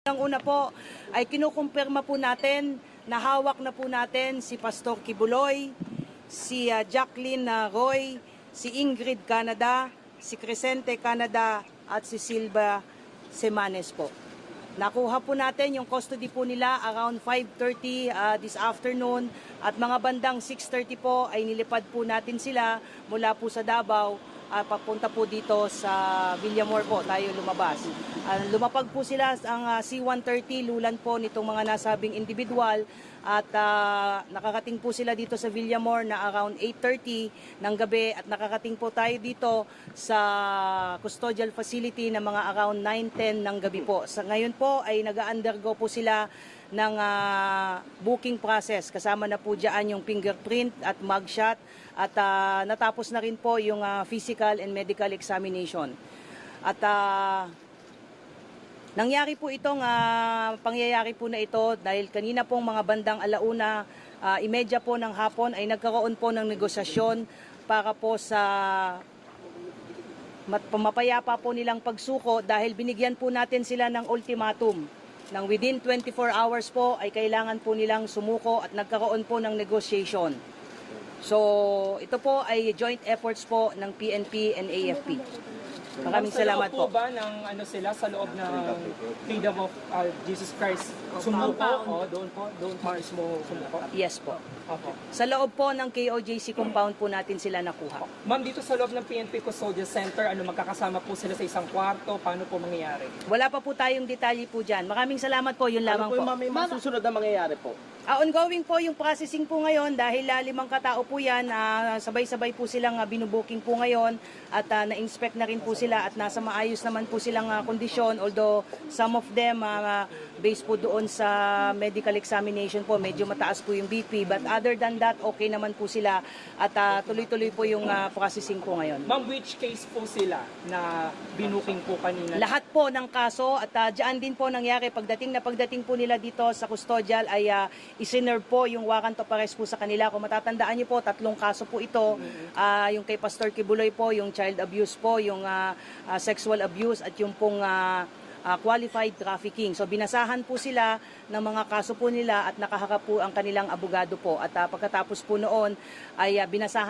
Ang una po ay kinukumpirma po natin na hawak na po natin si Pastor Kibuloy, si Jacqueline Roy, si Ingrid Canada, si Crescente Canada at si Silva Semanes po. Nakuha po natin yung custody po nila around 5:30 this afternoon at mga bandang 6:30 po ay nilipad po natin sila mula po sa Davao papunta po dito sa Villamor po tayo lumabas. Lumapag po sila ang C-130 lulan po nitong mga nasabing individual at nakakating po sila dito sa Villamor na around 8:30 ng gabi at nakakating po tayo dito sa custodial facility na mga around 9:10 ng gabi po. Sa ngayon po ay nag-undergo po sila ng booking process. Kasama na po dyan yung fingerprint at mugshot at natapos na rin po yung physical and medical examination. At nangyari po itong pangyayari po na ito dahil kanina pong mga bandang 1:30 po ng hapon ay nagkaroon po ng negosasyon para po sa mapayapa po nilang pagsuko dahil binigyan po natin sila ng ultimatum. Nang within 24 hours po ay kailangan po nilang sumuko at nagkaroon po ng negotiation. So ito po ay joint efforts po ng PNP and AFP. Maraming salamat po. Sa loob ba ng sila sa loob ng Freedom of Jesus Christ sumuko? Doon po mismo sumuko? Yes po. Opo. Sa loob po ng KOJC compound po natin sila nakuha. Ma'am, dito sa loob ng PNP Custodial Center, magkakasama po sila sa isang kwarto? Paano po mangyayari? Wala pa po tayong detalye po dyan. Maraming salamat po. Yun lamang po. May masusunod na mangyayari po? Ongoing po yung processing po ngayon dahil 5 katao po yan. Sabay-sabay po silang binubuking po ngayon at na-inspect na rin po sila at nasa maayos naman po silang kondisyon. Although some of them based po doon sa medical examination po, medyo mataas po yung BP. But other than that, okay naman po sila at tuloy-tuloy po yung processing po ngayon. Ma'am, which case po sila na binuking po kanina? Lahat po ng kaso at dyan din po nangyari pagdating po nila dito sa custodial ay isinerve po yung warrant of arrest po sa kanila. Kung matatandaan niyo po, 3 kaso po ito. Yung kay Pastor Kibuloy po, yung child abuse po, yung sexual abuse at yung pong qualified trafficking. So binasahan po sila ng mga kaso po nila at nakaharap po ang kanilang abogado po. At pagkatapos po noon ay binasahan